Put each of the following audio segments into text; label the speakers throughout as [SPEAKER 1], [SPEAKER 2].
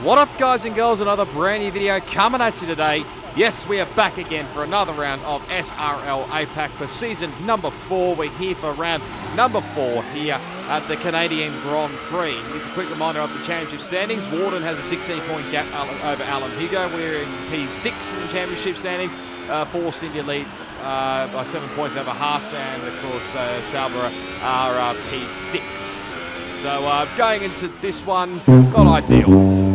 [SPEAKER 1] What up, guys and girls? Another brand new video coming at you today. Yes, we are back again for another round of SRL APAC for season number 4. We're here for round number 4 here at the Canadian Grand Prix. Here's a quick reminder of the championship standings. Warden has a 16-point gap over Alan Hugo. We're in P6 in the championship standings. Force India lead by 7 points over Haas, and of course Salborough are P6. So going into this one, not ideal.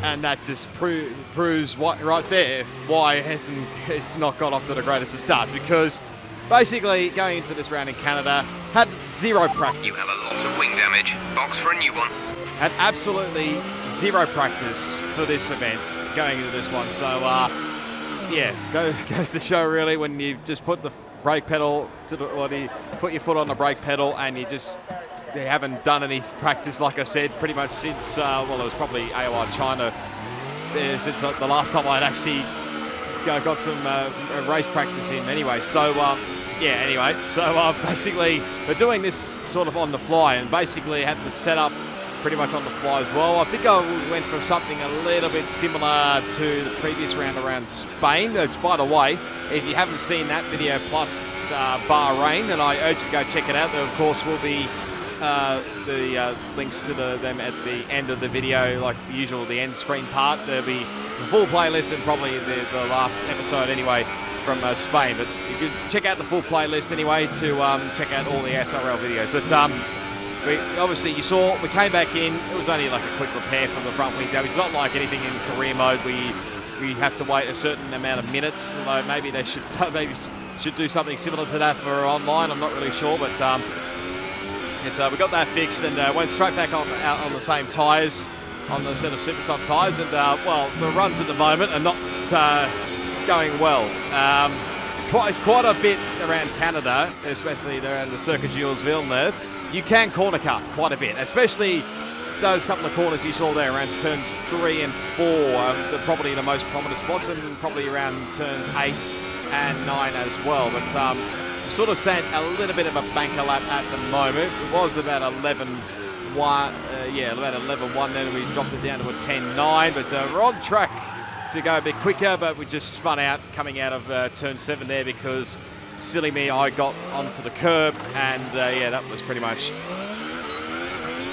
[SPEAKER 1] And that just proves right there why it's not got off to the greatest of starts, because basically going into this round in Canada, had zero practice.
[SPEAKER 2] You have a lot of wing damage. Box for a new one.
[SPEAKER 1] Had absolutely zero practice for this event going into this one. So yeah, goes to show really when you just put the brake pedal to put your foot on the brake pedal and you haven't done any practice, like I said, pretty much since, well, it was probably AOI China, since the last time I'd actually got some race practice in anyway. So, yeah, anyway, so basically we're doing this sort of on the fly, and basically had the setup pretty much on the fly as well. I think I went for something a little bit similar to the previous round around Spain, which, by the way, if you haven't seen that video plus Bahrain, then I urge you to go check it out. There, of course, will be the links to them at the end of the video, like usual, the end screen part. There'll be the full playlist and probably the last episode anyway from Spain. But you can check out the full playlist anyway to check out all the SRL videos. But obviously you saw we came back in. It was only like a quick repair from the front wing damage. It's not like anything in career mode. We have to wait a certain amount of minutes. Although maybe they should do something similar to that for online. I'm not really sure, but. We got that fixed and went straight back out on the same tyres, on the set of super soft tyres, and well, the runs at the moment are not going well. Quite a bit around Canada, especially around the Circuit Jules Villeneuve. You can corner cut quite a bit, especially those couple of corners you saw there around turns 3 and 4, probably the most prominent spots, and probably around turns 8 and 9 as well. But sort of sent a little bit of a banker lap at the moment. It was about 11-1, about 11-1, then we dropped it down to a 10-9, but we're on track to go a bit quicker, but we just spun out coming out of turn 7 there because, silly me, I got onto the curb, and yeah, that was pretty much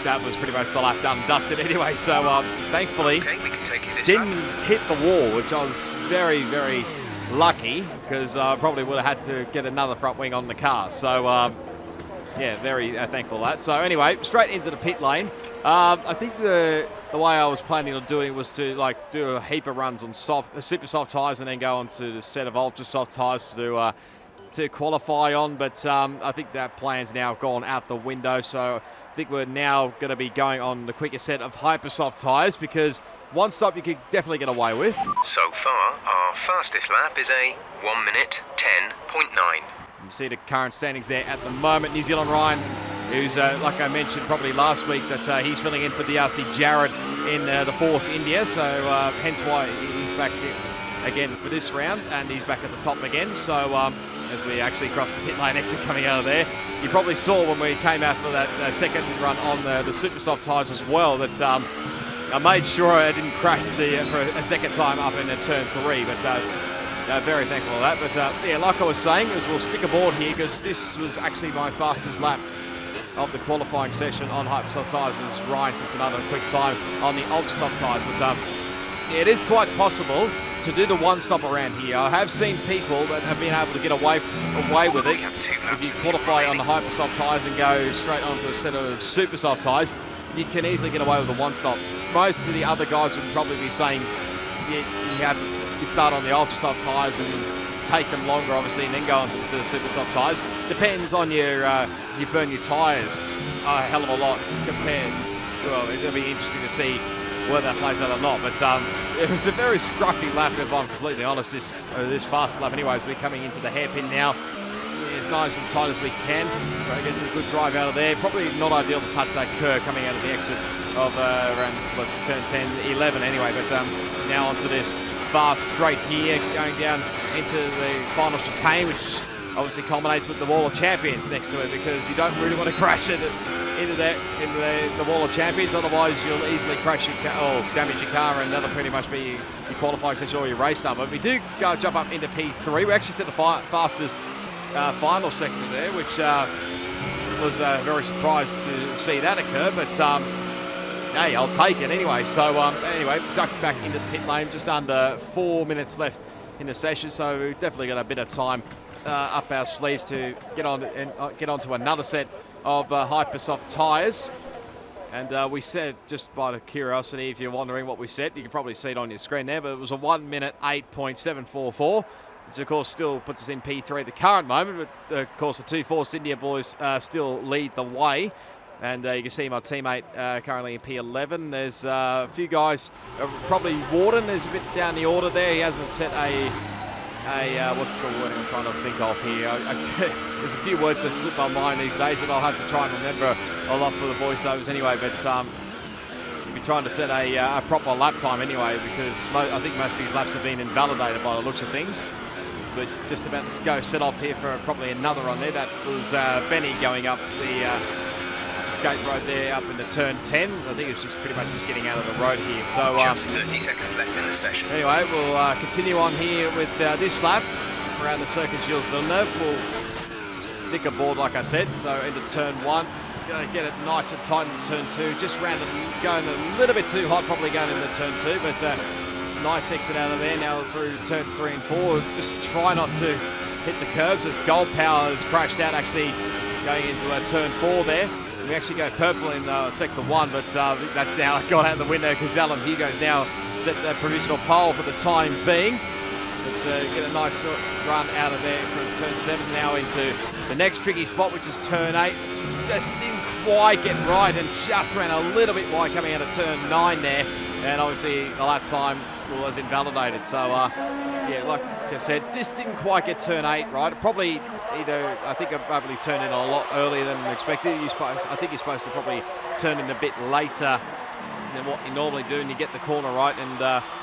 [SPEAKER 1] the lap done and dusted anyway. So thankfully,
[SPEAKER 2] Okay, we can take you this
[SPEAKER 1] didn't
[SPEAKER 2] lap.
[SPEAKER 1] hit the wall, which I was very, very lucky, because I probably would have had to get another front wing on the car. So yeah, very thankful for that. So anyway, straight into the pit lane. I think the way I was planning on doing it was to do a heap of runs on super soft tyres and then go on to the set of ultra soft tyres to qualify on. But I think that plan's now gone out the window. So I think we're now going to be going on the quicker set of hyper soft tyres, because one stop you could definitely get away with.
[SPEAKER 2] So far, our fastest lap is a 1 minute 10.9.
[SPEAKER 1] You see the current standings there at the moment. New Zealand Ryan, who's, like I mentioned probably last week, that he's filling in for DRC Jared in the Force India. So hence why he's back again for this round, and he's back at the top again. So as we actually cross the pit lane exit coming out of there, you probably saw when we came out for that second run on the super soft tyres as well, that I made sure I didn't crash for a second time up in turn 3, but very thankful for that. But yeah, like I was saying, we'll stick aboard here, because this was actually my fastest lap of the qualifying session on hypersoft tyres, as Ryan sets another quick time on the ultra soft tyres. But yeah, it is quite possible to do the one stop around here. I have seen people that have been able to get away with it. If you qualify on the hypersoft tyres and go straight onto a set of super soft tyres, you can easily get away with a one stop. Most of the other guys would probably be saying you have to start on the ultra soft tyres and take them longer, obviously, and then go onto the super soft tyres. Depends on you burn your tyres a hell of a lot compared. Well, it'll be interesting to see whether that plays out or not. But it was a very scruffy lap, if I'm completely honest. This fast lap, anyways. We're coming into the hairpin now. As nice and tight as we can. Try to get some good drive out of there. Probably not ideal to touch that curve coming out of the exit of around turn 10, 11 anyway. But now onto this fast straight here, going down into the final chicane, which obviously culminates with the Wall of Champions next to it, because you don't really want to crash it into the wall of champions. Otherwise, you'll easily crash your car or damage your car, and that'll pretty much be your qualifying session or your race number. But we do jump up into P3. We actually set the fastest final sector there, which was very surprised to see that occur. But hey, I'll take it anyway. So anyway, ducked back into the pit lane. Just under 4 minutes left in the session, so we've definitely got a bit of time up our sleeves to get on to another set of Hypersoft tyres. And we said, just by the curiosity, if you're wondering what we set, you can probably see it on your screen there, but it was a 1 minute 8.744, which of course still puts us in P3 at the current moment. But of course the two Force India boys still lead the way. And you can see my teammate currently in P11. There's a few guys, probably Warden is a bit down the order there. He hasn't set a what's the word I'm trying to think of here? There's a few words that slip my mind these days that I'll have to try and remember a lot for the voiceovers anyway. But you'll be trying to set a proper lap time anyway, because I think most of these laps have been invalidated by the looks of things. But just about to go set off here for probably another on there. That was Benny going up the skate road there up into turn 10. I think it's just pretty much just getting out of the road here. So
[SPEAKER 2] just 30 seconds left in the session.
[SPEAKER 1] Anyway, we'll continue on here with this lap around the Circuit Gilles Villeneuve. We'll stick aboard, like I said. So into turn 1, gonna get it nice and tight in turn 2. Just round it, going a little bit too hot, probably going into turn 2, but nice exit out of there. Now through turns 3 and 4. Just try not to hit the curbs. As Gold Power has crashed out, actually going into turn 4 there. We actually go purple in sector 1, but that's now gone out the window because Alan Hugo's now set the provisional pole for the time being. But get a nice run out of there from turn 7 now into the next tricky spot, which is turn 8. Just didn't quite get right and just ran a little bit wide coming out of turn 9 there. And obviously the lap time was invalidated. So yeah, like I said, just didn't quite get turn 8 right. Probably either, I think I probably turned in a lot earlier than expected. I think you're supposed to probably turn in a bit later than what you normally do, and you get the corner right. And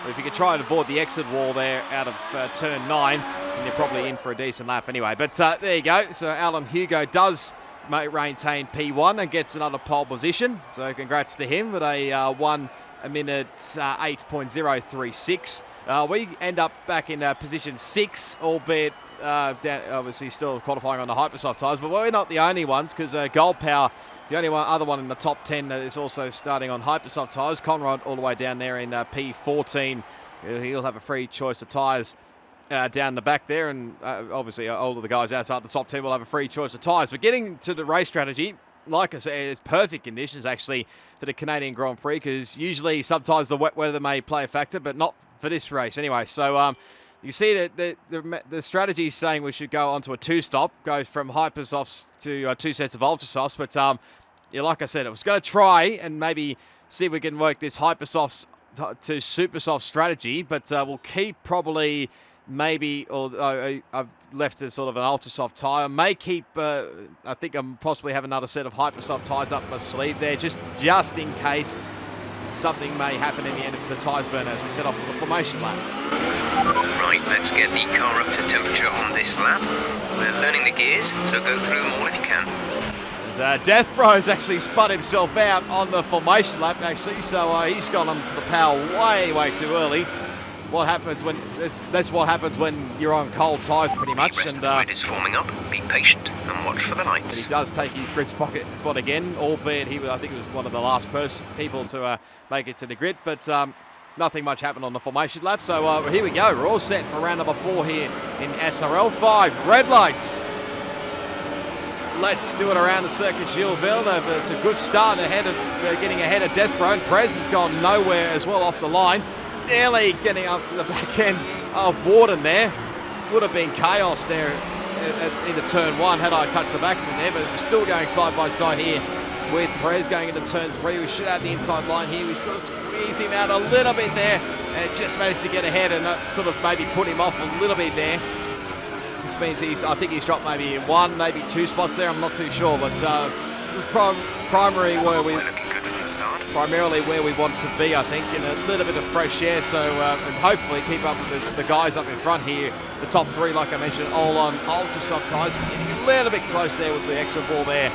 [SPEAKER 1] if you could try and avoid the exit wall there out of turn 9, then you're probably in for a decent lap anyway. But there you go. So Alan Hugo does maintain P1 and gets another pole position. So congrats to him with a 1 minute 8.036. We end up back in position 6, albeit down, obviously still qualifying on the Hypersoft tyres, but we're not the only ones, because Gold Power, the only other one in the top 10 that is also starting on Hypersoft tyres. Conrad all the way down there in P14. He'll have a free choice of tyres down the back there, and obviously all of the guys outside the top 10 will have a free choice of tyres. But getting to the race strategy, like I said, it's perfect conditions actually for the Canadian Grand Prix, because usually sometimes the wet weather may play a factor, but not for this race anyway. So you see that the strategy is saying we should go onto a 2-stop, go from Hypersofts to 2 sets of Ultrasofts. But yeah, like I said, I was going to try and maybe see if we can work this Hypersofts to Supersoft strategy, but we'll keep probably maybe, or I've left as sort of an Ultrasoft tyre. May keep, I think I'm possibly have another set of Hypersoft tyres up my sleeve there, just in case something may happen in the end of the tyres burn as we set off for the formation lap.
[SPEAKER 2] Right, let's get the car up to temperature on this lap. We're learning the gears, so go through them all if you can.
[SPEAKER 1] As Death Bro's actually spun himself out on the formation lap actually, so he's gone onto the power way too early. What happens when that's what happens when you're on cold tyres pretty much.
[SPEAKER 2] The rest of the grid is forming up. Be patient and watch for the lights.
[SPEAKER 1] He does take his grid spot again, albeit I think he was one of the last people to make it to the grid. But nothing much happened on the formation lap. So here we go. We're all set for round number 4 here in SRL. 5 red lights. Let's do it around the Circuit Gilles Villeneuve. It's a good start getting ahead of Death Bro. Prez has gone nowhere as well off the line. Nearly getting up to the back end of Warden there. Would have been chaos there into turn 1 had I touched the back of him there, but we're still going side by side here with Perez going into turn 3. We should have the inside line here. We sort of squeeze him out a little bit there and just managed to get ahead and sort of maybe put him off a little bit there. Which means I think he's dropped maybe 1, maybe 2 spots there. I'm not too sure, but primarily where we want to be, I think, in a little bit of fresh air. So and hopefully keep up with the guys up in front here. The top 3, like I mentioned, all on Ultrasoft tyres. We're getting a little bit close there with the exit wall there.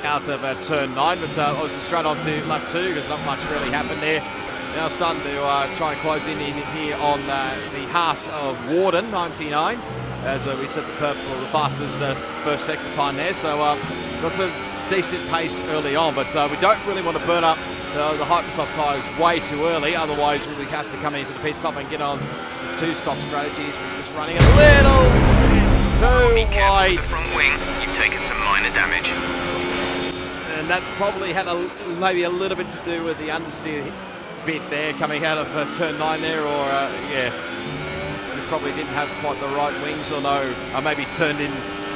[SPEAKER 1] out of turn 9, but obviously straight on to lap 2 because not much really happened there. Now starting to try and close in here on the Haas of Warden 99 as we set the purple the fastest first sector time there. So got some decent pace early on, but we don't really want to burn up the Hypersoft tyres way too early, otherwise we have to come in for the pit stop and get on to the two-stop strategies. We're just running a little bit too wide.
[SPEAKER 2] The front wing, you've taken some minor damage.
[SPEAKER 1] And that probably had maybe a little bit to do with the understeer bit there coming out of turn 9 there, or yeah, just probably didn't have quite the right wings, or no, I maybe turned in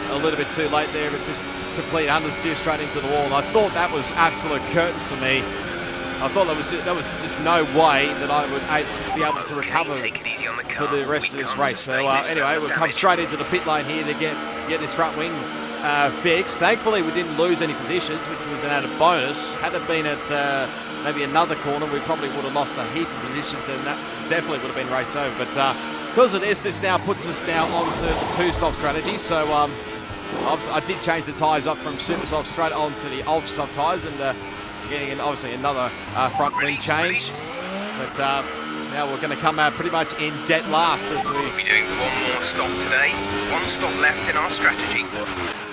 [SPEAKER 1] a little bit too late there, but just complete understeer straight into the wall. And I thought that was absolute curtains for me. I thought that was just no way that I would be able to recover for the rest of this race. So anyway, we've come straight into the pit lane here to get this front wing fixed. Thankfully, we didn't lose any positions, which was an added bonus. Had it been at maybe another corner, we probably would have lost a heap of positions, and that definitely would have been race over. But because of this now puts us now onto the two-stop strategy. So I did change the tyres up from super soft straight onto the ultra soft tyres, and getting in obviously another front wing change. But now we're going to come out pretty much in dead last as
[SPEAKER 2] we'll be doing one more stop today. One stop left in our strategy.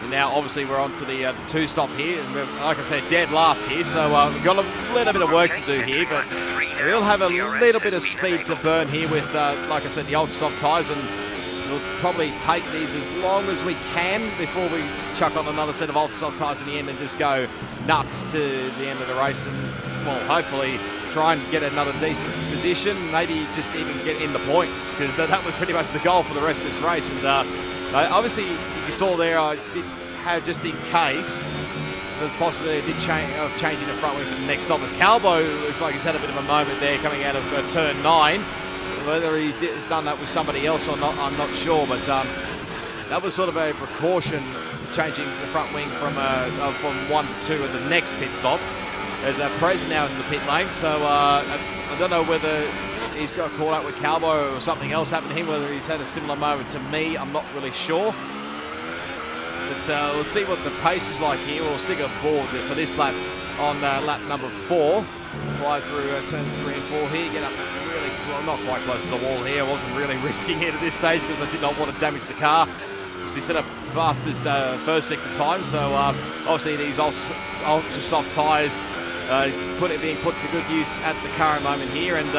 [SPEAKER 1] Now obviously we're on to the two-stop here, and we're, like I said, dead last here, so we've got a little bit of work to do here, but we'll have a little bit of speed to burn here with, like I said, the ultra soft tyres, and we'll probably take these as long as we can before we chuck on another set of ultra soft tyres in the end and just go nuts to the end of the race, and well, hopefully try and get another decent position, maybe just even get in the points, because that was pretty much the goal for the rest of this race. And obviously you saw there, I did have, just in case there's possibility of changing the front wing for the next stop, as Calbo looks like he's had a bit of a moment there coming out of turn 9. Whether has done that with somebody else or not, I'm not sure, but that was sort of a precaution, changing the front wing from 1 to 2 at the next pit stop. There's a Prez now in the pit lane, so I don't know whether he's got caught up with Calbo or something else happened to him, whether he's had a similar moment to me, I'm not really sure. But we'll see what the pace is like here. We'll stick a board for this lap on lap number 4. Fly through turn 3 and 4 here, get up really, well, not quite close to the wall here. I wasn't really risking it at this stage because I did not want to damage the car. Obviously set up fastest first sector time, so obviously these ultra soft tyres being put to good use at the current moment here, and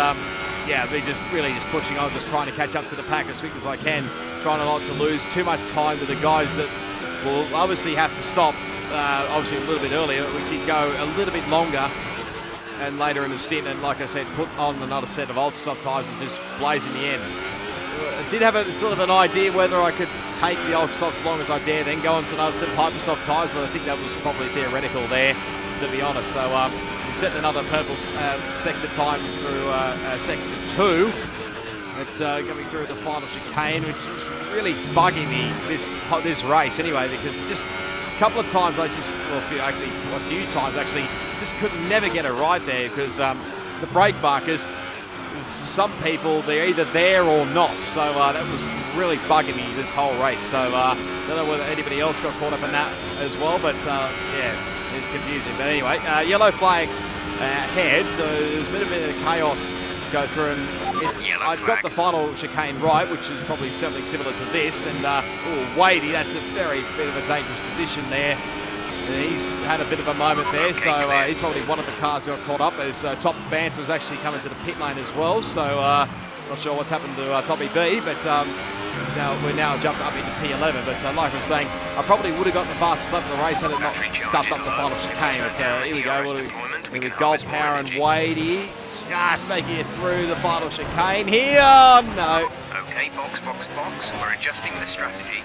[SPEAKER 1] yeah, we're just really just pushing on, just trying to catch up to the pack as quick as I can, trying not to lose too much time to the guys that will obviously have to stop obviously a little bit earlier. We could go a little bit longer and later in the stint, and like I said, put on another set of ultra soft tyres and just blaze in the end. I did have sort of an idea whether I could take the ultra softs as long as I dare, then go on to another set of hyper soft tyres, but I think that was probably theoretical there, to be honest. So we set another purple sector time through sector 2. It's coming through the final chicane, which is really bugging me this race anyway, because just a couple of times a few times actually, just could never get it right there, because the brake markers, for some people, they're either there or not. So that was really bugging me this whole race. So don't know whether anybody else got caught up in that as well, but yeah, it's confusing. But anyway, yellow flags ahead, so there's been a bit of chaos go through, and I've got the final chicane right, which is probably something similar to this, and Wadey, that's a very bit of a dangerous position there. He's had a bit of a moment there, so he's probably one of the cars who got caught up, as Top Banter's actually coming to the pit lane as well, so not sure what's happened to Toppy B, but we're now jumped up into P11, but like I was saying, I probably would have got the fastest lap of the race had it not stuffed up the final chicane. But here we go, with Gold Power and Wadey just making it through the final chicane here. Oh, no.
[SPEAKER 2] Okay, box. We're adjusting the strategy.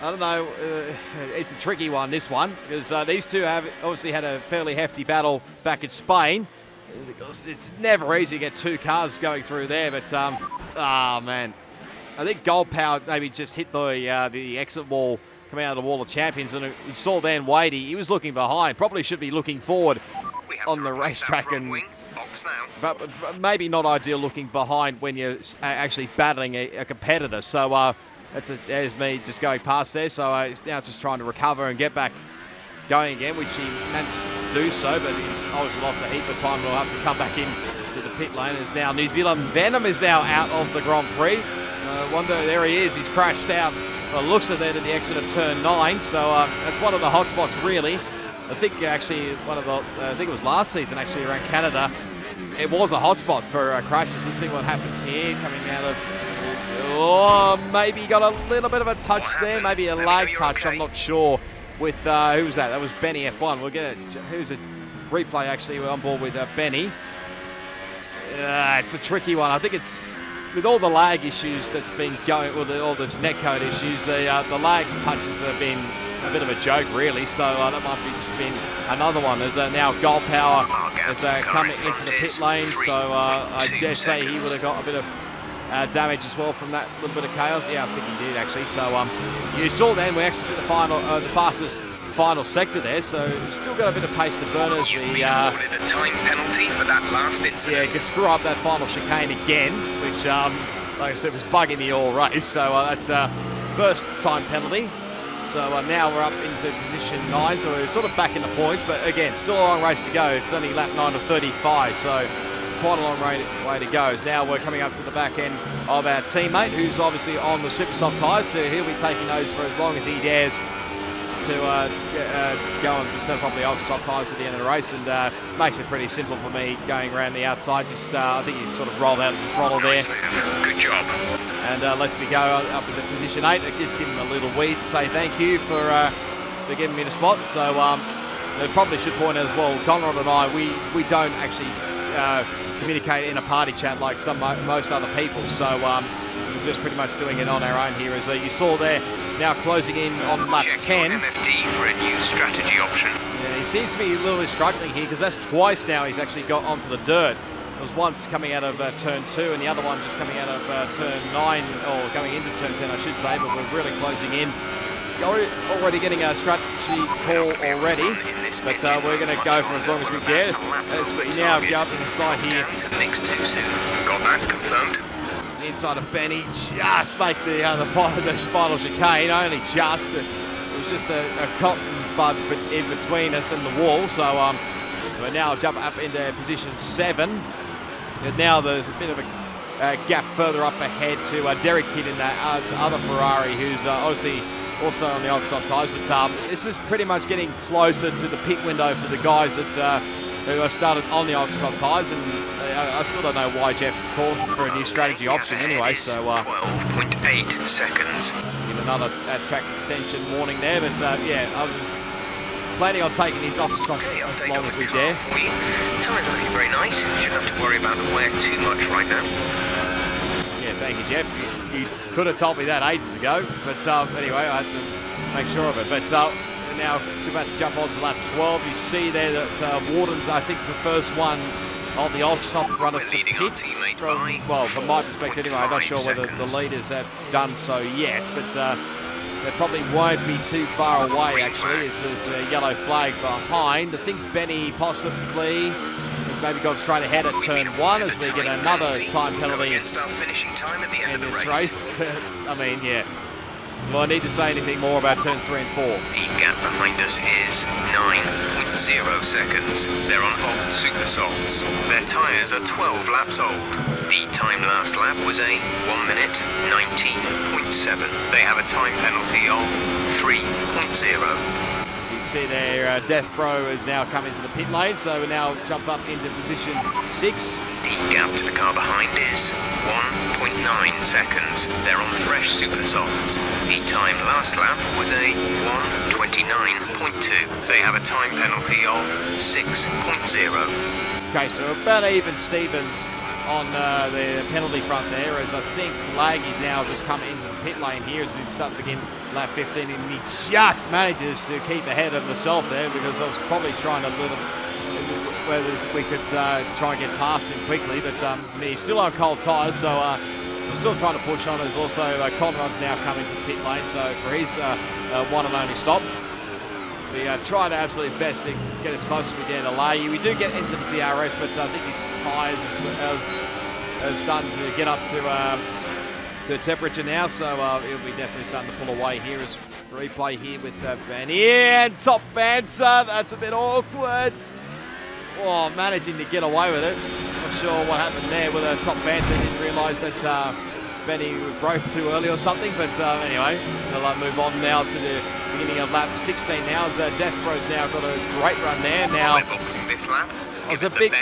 [SPEAKER 1] I don't know, it's a tricky one, this one, because these two have obviously had a fairly hefty battle back in Spain. It's never easy to get two cars going through there, but, man. I think Gold Power maybe just hit the exit wall coming out of the Wall of Champions, and you saw then Wadey, he was looking behind, probably should be looking forward on the racetrack, and but maybe not ideal looking behind when you're actually battling a competitor. So there's me just going past there. So he's now just trying to recover and get back going again, which he managed to do so, but he's obviously lost a heap of time. We'll have to come back in to the pit lane. As now New Zealand Venom is now out of the Grand Prix. Wonder, there he is. He's crashed out. Well, looks at that at the exit of turn 9. So that's one of the hot spots, really. I think actually I think it was last season actually around Canada. It was a hot spot for crashes. Let's see what happens here. Coming out of, maybe got a little bit of a touch there, maybe a lag touch. I'm not sure. With who was that? That was Benny F1. We'll get who's a replay actually. We're on board with Benny. It's a tricky one. I think it's with all the lag issues that's been going, with all this netcode issues. The lag touches have been a bit of a joke, really. So that might be just been another one. There's now Gold Power is coming into the pit lane. So I dare say he would have got a bit of damage as well from that little bit of chaos. Yeah, I think he did actually. So you saw then we actually hit the fastest final sector there. So we've still got a bit of pace to burn as we
[SPEAKER 2] awarded a time penalty for that last incident.
[SPEAKER 1] Yeah, could screw up that final chicane again, which like I said was bugging me all race. So that's first time penalty. So now we're up into position 9. So we're sort of back in the points, but again, still a long race to go. It's only lap 9 of 35. So quite a long way to go. As now we're coming up to the back end of our teammate, who's obviously on the super soft tyres, so he'll be taking those for as long as he dares to go on to set up the ultra soft tyres at the end of the race, and makes it pretty simple for me going around the outside. Just I think you sort of rolled out of the throttle there.
[SPEAKER 2] Good job.
[SPEAKER 1] And lets me go up into position 8. I just give him a little wee to say thank you for giving me the spot. So I probably should point out as well, Conrad and I, we don't actually communicate in a party chat like most other people. So we're just pretty much doing it on our own here. As you saw there, now closing in on lap 10.
[SPEAKER 2] MFD for a new strategy option.
[SPEAKER 1] Yeah, he seems to be a little bit struggling here because that's twice now he's actually got onto the dirt. There was once coming out of turn 2 and the other one just coming out of turn 9, or going into turn 10 I should say, but we're really closing in. Already getting a strategy call already, but we're going to go for as long as we can. As we now go up inside here.
[SPEAKER 2] To the next 2 soon. Got that confirmed.
[SPEAKER 1] Inside of Benny, just make the final chicane, only just. It was just a cotton bud in between us and the wall, so we're now jump up into position 7. And now there's a bit of a gap further up ahead to Derek Kidd in that other Ferrari, who's obviously also on the outside tyres. But this is pretty much getting closer to the pit window for the guys that who have started on the outside tyres. And I still don't know why Jeff called for a new strategy option anyway. So
[SPEAKER 2] 12.8 seconds.
[SPEAKER 1] Give another track extension warning there. But yeah, I was planning on taking these off as long as we dare.
[SPEAKER 2] Tyres looking very nice. You shouldn't have to worry about the wear too much right now.
[SPEAKER 1] Yeah, thank you, Jeff. You could have told me that ages ago, but anyway, I had to make sure of it. But now about to jump on to lap 12. You see there that Warden's, I think, is the first one of the ultra soft runners to pit. Well, from my perspective anyway, I'm not sure whether the leaders have done so yet, but they probably won't be too far away, actually. This is a yellow flag behind. I think Benny possibly has maybe gone straight ahead at turn 1 as we get another time penalty in this race. I mean, yeah. Do I need to say anything more about turns 3 and 4?
[SPEAKER 2] The gap behind us is 9.0 seconds. They're on old super softs. Their tyres are 12 laps old. The time last lap was a 1 minute 19.7. They have a time penalty of 3.0.
[SPEAKER 1] As you see there, Death Bro is now come into the pit lane, so we now jump up into position 6.
[SPEAKER 2] The gap to the car behind is 1.9 seconds. They're on fresh super softs. The time last lap was a 1:29.2. They have a time penalty of 6.0.
[SPEAKER 1] Okay, so about even Stevens on the penalty front there, as I think Laggy's now just come into the pit lane here as we start to begin lap 15, and he just manages to keep ahead of himself there, because I was probably trying to whether we could try and get past him quickly, but he's still on cold tyres, so we're still trying to push on. There's also Conrad's now coming to the pit lane, so for his one and only stop. So we try to absolutely best to get as close as we can to Laggy. We do get into the DRS, but I think his tyres are starting to get up to to temperature now, so it'll be definitely starting to pull away here as replay here with Benny and Top Banter. That's a bit awkward. Oh, managing to get away with it. Not sure what happened there with a Top Banter. Didn't realise that Benny broke too early or something, but anyway, we'll move on now to the beginning of lap 16 now, as Death Bro's now got a great run there. Now,
[SPEAKER 2] this lap.
[SPEAKER 1] I was a bit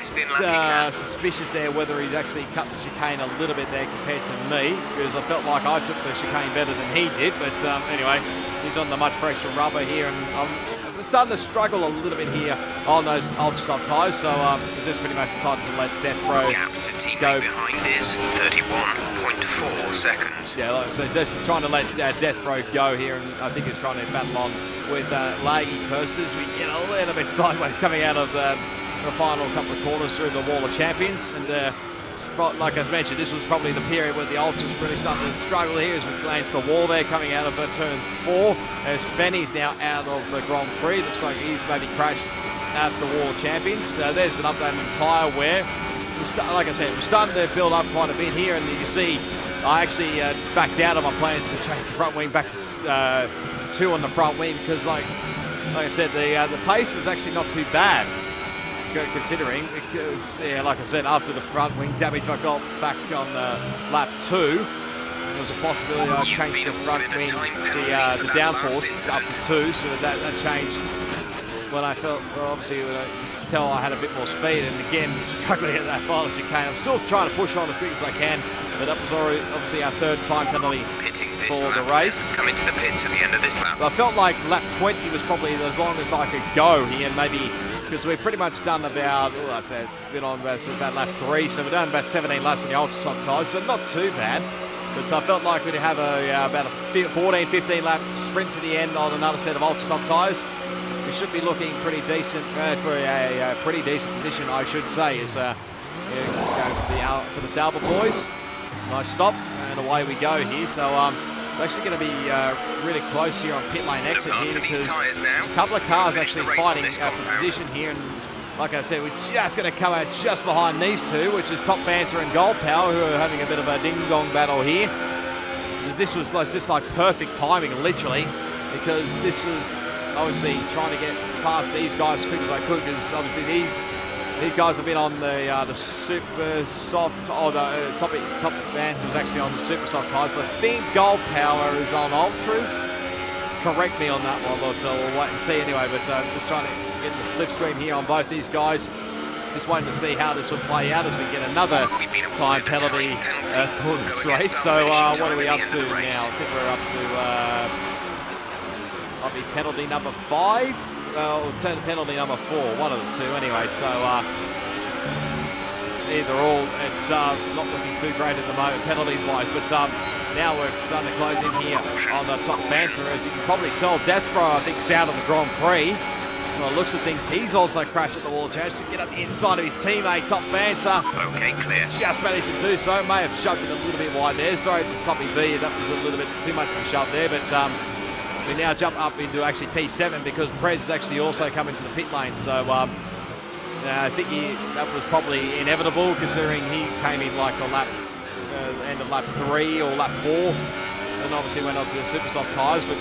[SPEAKER 1] suspicious there whether he's actually cut the chicane a little bit there compared to me, because I felt like I took the chicane better than he did, but anyway, he's on the much fresher rubber here, and I'm starting to struggle a little bit here on those ultra soft tyres, so it's just pretty much decided to let Death Bro go.
[SPEAKER 2] Behind is 31.4 seconds.
[SPEAKER 1] Yeah, so just trying to let Death Bro go here, and I think he's trying to battle on with laggy purses. We get a little bit sideways coming out of the final couple of quarters through the Wall of Champions, and like I mentioned, this was probably the period where the Ultras really started to struggle here as we glance the wall there coming out of turn 4, as Benny's now out of the Grand Prix. Looks like he's maybe crashed at the Wall of Champions. There's an update on tyre wear. Like I said, we're starting to build up quite a bit here, and you see I actually backed out of my plans to change the front wing back to 2 on the front wing, because like I said, the pace was actually not too bad considering, because like I said, after the front wing damage I got back on lap 2, there was a possibility I'd change the front wing, the downforce up to 2, so that changed when I felt, well, obviously you could tell I had a bit more speed, and again struggling at that final chicane. I'm still trying to push on as quick as I can, but that was already obviously our 3rd time penalty for the race.
[SPEAKER 2] Come into the pits at the end of this lap.
[SPEAKER 1] But I felt like lap 20 was probably as long as I could go here, maybe, because we've pretty much done about, I'd say a bit on about lap 3, so we've done about 17 laps in the ultra soft tyres, so not too bad. But I felt like we'd have about a 14, 15 lap sprint to the end on another set of ultra soft tyres. We should be looking pretty decent for a pretty decent position, I should say, as going for the Sauber boys. Nice stop, and away we go here. So we're actually going to be really close here on pit lane exit here, because there's a couple of cars actually fighting for position here, and like I said, we're just going to come out just behind these two, which is Top Banter and Gold Power, who are having a bit of a ding-dong battle here. This was just like perfect timing, literally, because this was obviously trying to get past these guys as quick as I could, because obviously these guys have been on the super soft, the Top Banter was actually on the super soft tyres, but I think Gold Power is on ultras. Correct me on that one, but we'll wait and see anyway. But just trying to get the slipstream here on both these guys. Just waiting to see how this will play out as we get another time penalty for this race. So what are we up to now? I think we're up to might be penalty number 5. Or turn penalty number 4, one of the two anyway. So either or, it's not looking too great at the moment penalties wise. But now we're starting to close in here on the Top Banter. As you can probably tell, Death Bro, I think, is out of the Grand Prix. Well, it looks of things, he's also crashed at the wall of change to get up the inside of his teammate, Top Banter.
[SPEAKER 2] Okay, clear.
[SPEAKER 1] Just managed to do so. May have shoved it a little bit wide there. Sorry for Toppy B, that was a little bit too much of a shove there. But we now jump up into actually P7, because Prez has actually also come into the pit lane. So I think that was probably inevitable, considering he came in like a lap, end of lap 3 or lap 4, and obviously went on to the super soft tyres, but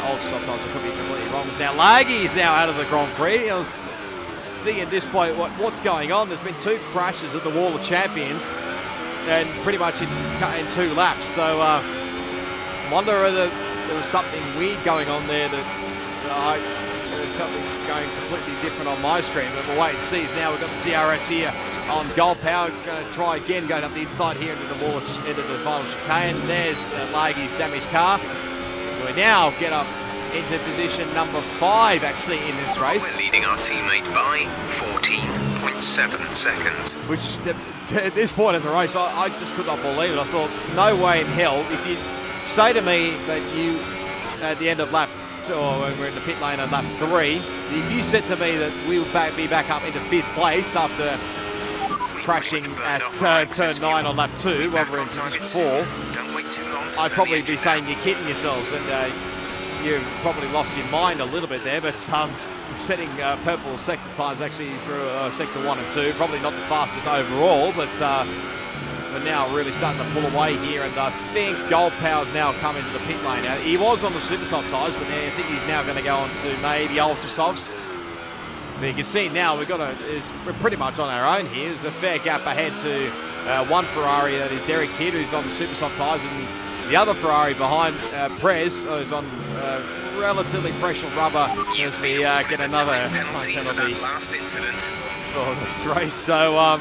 [SPEAKER 1] ultra soft tyres, I could be completely wrong. Now Laggy is now out of the Grand Prix. I was thinking at this point, what's going on? There's been 2 crashes at the Wall of Champions, and pretty much in 2 laps. So I wonder whether there was something weird going on there, that there's something going completely different on my screen, but we'll wait and see. Now we've got the DRS here on Gold Power, going to try again, going up the inside here into the wall, into the final chicane. There's Laggy's damaged car. So we now get up into position number 5 actually in this race.
[SPEAKER 2] We're leading our teammate by 14.7 seconds.
[SPEAKER 1] Which at this point in the race, I just could not believe it. I thought, no way in hell. If you say to me that you, at the end of lap, or when we're in the pit lane on lap 3, if you said to me that we would be back up into 5th place after crashing at turn 9 on lap 2, while we're in position 4, I'd probably be saying you're kidding yourselves, and you've probably lost your mind a little bit there. But setting purple sector times actually through sector 1 and 2, probably not the fastest overall, but but now really starting to pull away here, and I think Gold Power's now come into the pit lane. Now, he was on the super soft tyres, but I think he's now going to go on to maybe ultra softs. But you can see now we're pretty much on our own here. There's a fair gap ahead to one Ferrari, that is Derek Kidd, who's on the super soft tyres, and the other Ferrari behind Prez is on relatively fresh rubber as we get another penalty
[SPEAKER 2] last incident
[SPEAKER 1] for this race. So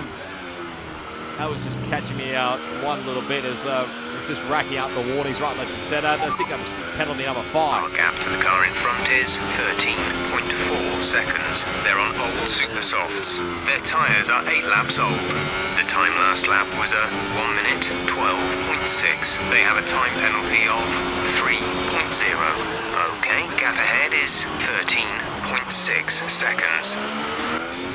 [SPEAKER 1] that was just catching me out one little bit as we're just racking up the warnings right left and centre. I think that was penalty number 5.
[SPEAKER 2] Our gap to the car in front is 13.4 seconds. They're on old super softs. Their tyres are 8 laps old. The time last lap was a 1 minute 12.6. They have a time penalty of 3.0. Okay, gap ahead is 13.6 seconds.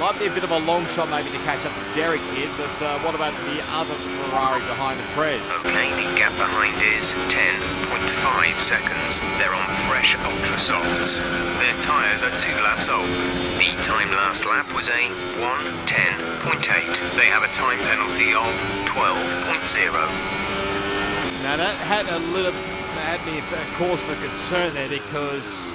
[SPEAKER 1] Might be a bit of a long shot maybe to catch up to Derek Kidd, but what about the other Ferrari behind the Prez?
[SPEAKER 2] Okay, the gap behind is 10.5 seconds. They're on fresh ultra softs. Their tyres are 2 laps old. The time last lap was a 1:10.8. They have a time penalty of 12.0.
[SPEAKER 1] Now that had me a cause for concern there, because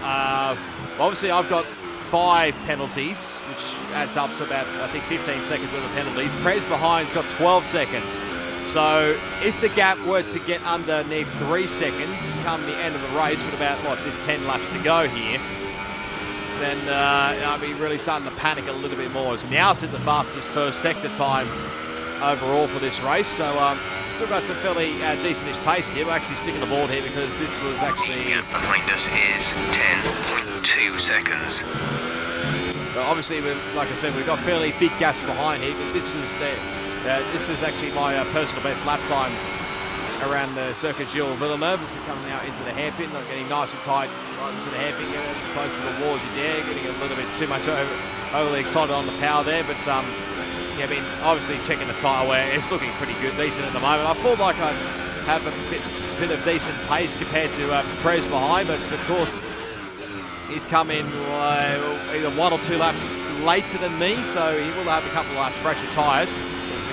[SPEAKER 1] obviously I've got 5 penalties, which adds up to about, I think, 15 seconds worth of penalties. Prez behind's got 12 seconds. So if the gap were to get underneath 3 seconds come the end of the race with about, just 10 laps to go here, then I'll be really starting to panic a little bit more. As now set the fastest first sector time overall for this race. So still got some fairly decentish pace here. We're actually sticking the board here because this was actually...
[SPEAKER 2] The gap behind us is 10.2 seconds.
[SPEAKER 1] But obviously, like I said, we've got fairly big gaps behind here, but this is actually my personal best lap time around the Circuit Gilles Villeneuve as we're coming out into the hairpin, not getting nice and tight right into the hairpin, getting as close to the wall as you dare, getting a little bit too much overly excited on the power there, but yeah, I mean, obviously checking the tyre wear, it's looking pretty good, decent at the moment. I feel like I have a bit of decent pace compared to Prez behind, but of course he's come in either 1 or 2 laps later than me, so he will have a couple of laps fresher tyres.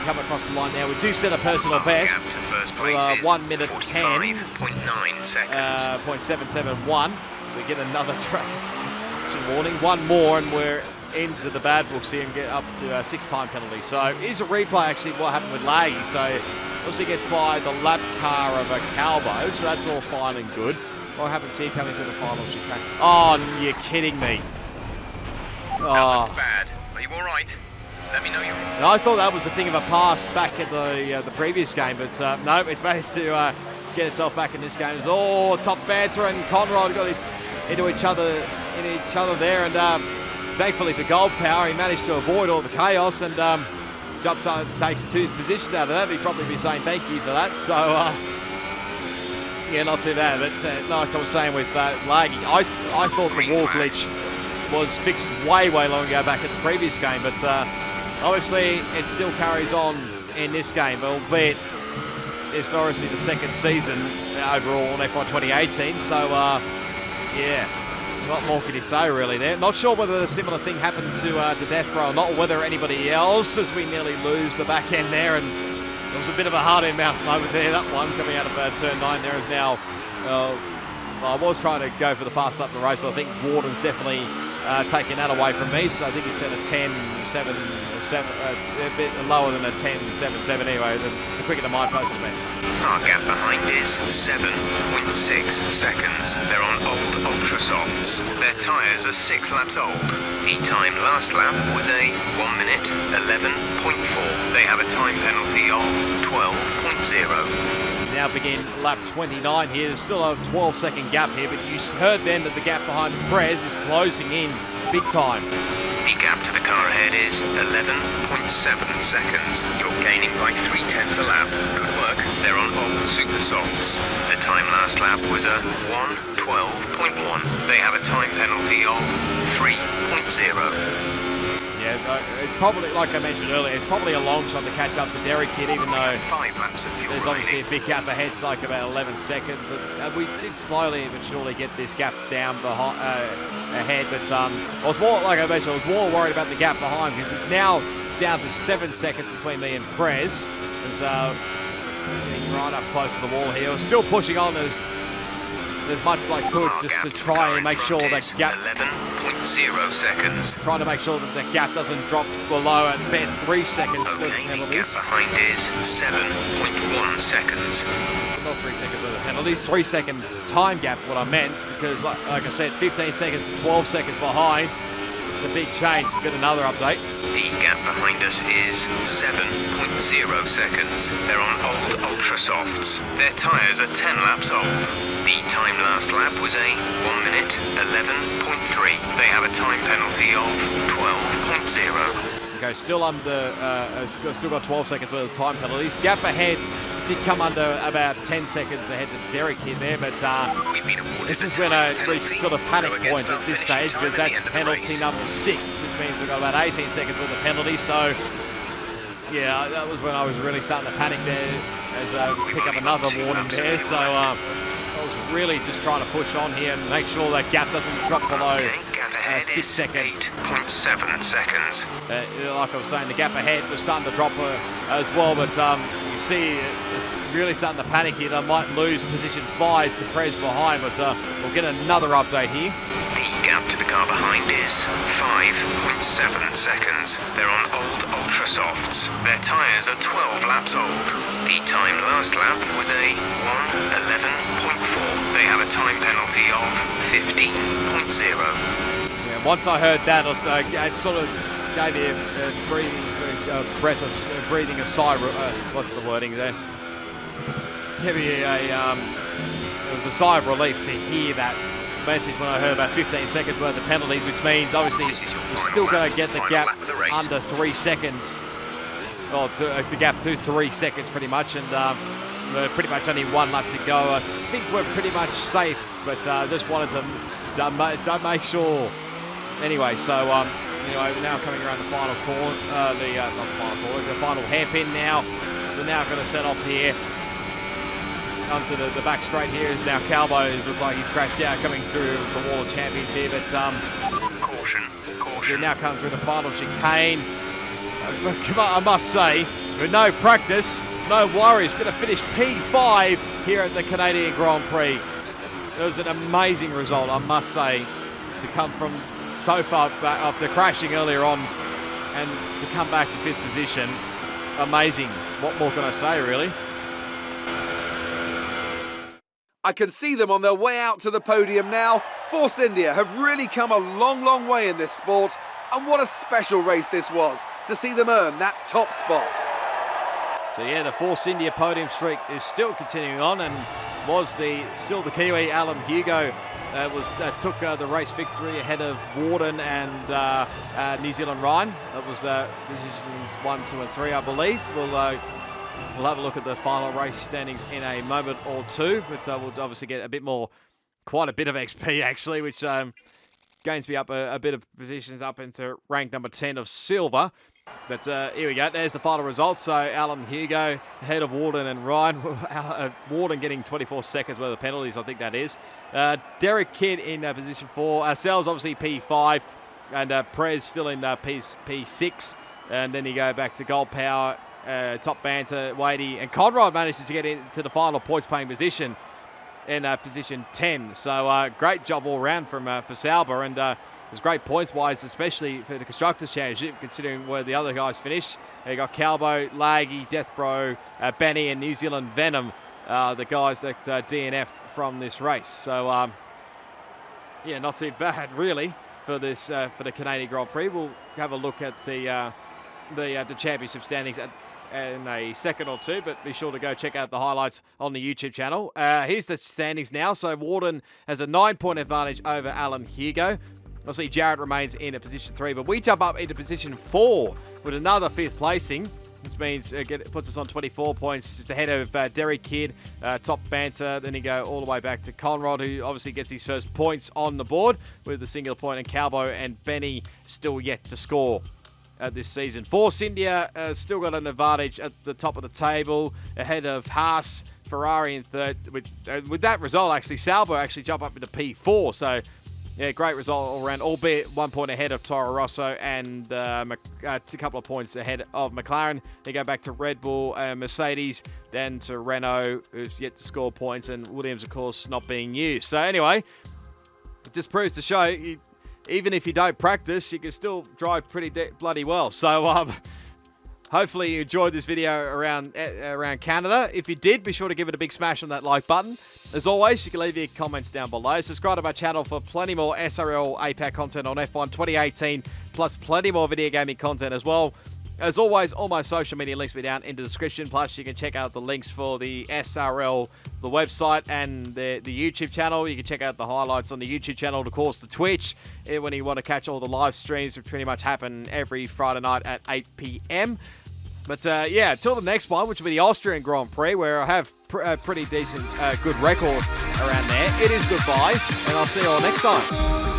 [SPEAKER 1] Come across the line now. We do set a personal best.
[SPEAKER 2] Gap to first place is
[SPEAKER 1] 1 minute 10.9
[SPEAKER 2] seconds.
[SPEAKER 1] 0.771. So we get another track extension warning. One more, and we're into the bad books here and get up to a 6-time penalty. So here's a replay actually what happened with Laggy. So obviously gets by the lap car of a Calbo, so that's all fine and good. What happens here coming through the final chicane? Oh, you're kidding me.
[SPEAKER 2] That looked bad. Are you all right? Let me know you're...
[SPEAKER 1] No, I thought that was a thing of a pass back at the previous game, but no, it's managed to get itself back in this game. Oh, top banter, and Conrad got into each other there, and thankfully for Gold Power, he managed to avoid all the chaos and jumps up, takes 2 positions out of that. He'd probably be saying thank you for that. So yeah, not too bad. But like I was saying with Laggy, I thought the wall glitch was fixed way long ago back at the previous game, but obviously it still carries on in this game, albeit it's obviously the second season overall in FY 2018, so yeah, what more can you say really there? Not sure whether a similar thing happened to Death Row or not, or whether anybody else, as we nearly lose the back end there, and it was a bit of a hard-in-mouth moment there. That one coming out of turn 9 there is now, I was trying to go for the fast lap of the race, but I think Warden's definitely taking that away from me, so I think he set a 10.7, a bit lower than a 10.77 anyway, the quicker than my personal best.
[SPEAKER 2] Our gap behind is 7.6 seconds. They're on old ultra softs. Their tyres are 6 laps old. The time last lap was a 1 minute 11.4. They have a time penalty of 12.0.
[SPEAKER 1] Now begin lap 29 here. There's still a 12-second gap here, but you heard then that the gap behind Prez is closing in big time.
[SPEAKER 2] The gap to the car ahead is 11.7 seconds. You're gaining by 0.3 a lap. Good work. They're on old super softs. The time last lap was a 1:12.1. They have a time penalty of 3.0.
[SPEAKER 1] Yeah, it's probably, like I mentioned earlier, it's probably a long shot to catch up to Derek Kidd, even though
[SPEAKER 2] 5 laps of fuel
[SPEAKER 1] there's obviously
[SPEAKER 2] remaining.
[SPEAKER 1] a big gap ahead. It's like about 11 seconds. We did slowly but surely get this gap down ahead, but I was more, like I mentioned, I was more worried about the gap behind, because it's now down to 7 seconds between me and Prez. is getting right up close to the wall here. We're still pushing on as much as I could just to try and make sure that gap.
[SPEAKER 2] 11.0 seconds.
[SPEAKER 1] Trying to make sure that the gap doesn't drop below at best 3 seconds.
[SPEAKER 2] Okay, the gap behind is 7.1 seconds.
[SPEAKER 1] Not 3 seconds with the penalties, 3 second time gap, what I meant, because like I said, 15 seconds to 12 seconds behind. It's a big change. Get another update.
[SPEAKER 2] The gap behind us is 7.0 seconds. They're on old Ultra Softs. Their tyres are 10 laps old. The time last lap was a 1 minute 11.3. They have a time penalty of 12.0.
[SPEAKER 1] Okay, still under, still got 12 seconds worth of time penalties. Gap ahead did come under about 10 seconds ahead of Derek here there, but this is when I reached sort of panic point at this stage, because that's penalty number 6, which means I've got about 18 seconds worth of penalty. So yeah, that was when I was really starting to panic there as I pick up another warning there. So I was really just trying to push on here and make sure that gap doesn't drop below 6 seconds.
[SPEAKER 2] 8.7 seconds.
[SPEAKER 1] Like I was saying, the gap ahead was starting to drop as well, but you see it's really starting to panic here. They might lose position 5 to Prez behind, but we'll get another update here.
[SPEAKER 2] The gap to the car behind is 5.7 seconds. They're on old Ultra Softs. Their tyres are 12 laps old. The time last lap was a 1:11.4. They have a time penalty of 15.0.
[SPEAKER 1] Yeah, once I heard that, it sort of gave me a breathless breathing of sigh. What's the wording there? Gave me it was a sigh of relief to hear that message when I heard about 15 seconds worth of penalties, which means obviously we're still going to get the gap under 3 seconds. Well, the gap to 3 seconds pretty much, and pretty much only 1 lap to go. I think we're pretty much safe, but just wanted to make sure. Anyway, so anyway, we're now coming around the final corner, not the final corner, the final hairpin now. We're now going to set off here. Onto the back straight here is now Calbo. It looks like he's crashed out coming through the wall of champions here, but
[SPEAKER 2] Caution.
[SPEAKER 1] we now come through the final chicane. I must say, with no practice, it's no worries. Going to finish P5 here at the Canadian Grand Prix. It was an amazing result, I must say, to come from so far back after crashing earlier on and to come back to 5th position. Amazing. What more can I say, really?
[SPEAKER 3] I can see them on their way out to the podium now. Force India have really come a long, long way in this sport. And what a special race this was to see them earn that top spot.
[SPEAKER 1] So yeah, the Force India podium streak is still continuing on, and was still the Kiwi Alan Hugo took the race victory ahead of Warden and New Zealand Ryan. That was positions 1, 2 and 3, I believe. We'll have a look at the final race standings in a moment or two, but we'll obviously get quite a bit of XP actually, which gains me up a bit of positions up into rank number 10 of silver. But here we go. There's the final results. So Alan Hugo ahead of Warden and Ryan. Warden getting 24 seconds worth of penalties, I think that is. Derek Kidd in position 4. Ourselves obviously P5, and Prez still in P6. And then you go back to Gold Power, Top Banter, Wadey, and Conrad manages to get into the final points-paying position in position 10. So great job all round for Sauber, and it was great points-wise, especially for the Constructors' Championship, considering where the other guys finished. You got Calbo, Laggy, Deathbro, Benny, and New Zealand Venom, the guys that DNF'd from this race. So yeah, not too bad really for this for the Canadian Grand Prix. We'll have a look at the championship standings in a second or two, but be sure to go check out the highlights on the YouTube channel. Here's the standings now. So Warden has a 9-point advantage over Alan Hugo. Obviously, Jared remains in position 3, but we jump up into position 4 with another 5th placing, which means it puts us on 24 points, just ahead of Derek Kidd, Top Banter. Then you go all the way back to Conrad, who obviously gets his first points on the board with the singular point, and Calbo and Benny still yet to score this season. Force India still got an advantage at the top of the table, ahead of Haas, Ferrari in 3rd. With that result, actually, Sauber actually jump up into P4, so Yeah, great result all around, albeit 1 point ahead of Toro Rosso and a couple of points ahead of McLaren. They go back to Red Bull, Mercedes, then to Renault, who's yet to score points, and Williams, of course, not being used. So anyway, it just proves to show, even if you don't practice, you can still drive pretty bloody well. So hopefully you enjoyed this video around Canada. If you did, be sure to give it a big smash on that like button. As always, you can leave your comments down below. Subscribe to my channel for plenty more SRL APAC content on F1 2018, plus plenty more video gaming content as well. As always, all my social media links will be down in the description. Plus, you can check out the links for the SRL, the website, and the YouTube channel. You can check out the highlights on the YouTube channel, of course, the Twitch, when you want to catch all the live streams, which pretty much happen every Friday night at 8 p.m. But yeah, until the next one, which will be the Austrian Grand Prix, where I have a pretty decent, good record around there. It is goodbye, and I'll see you all next time.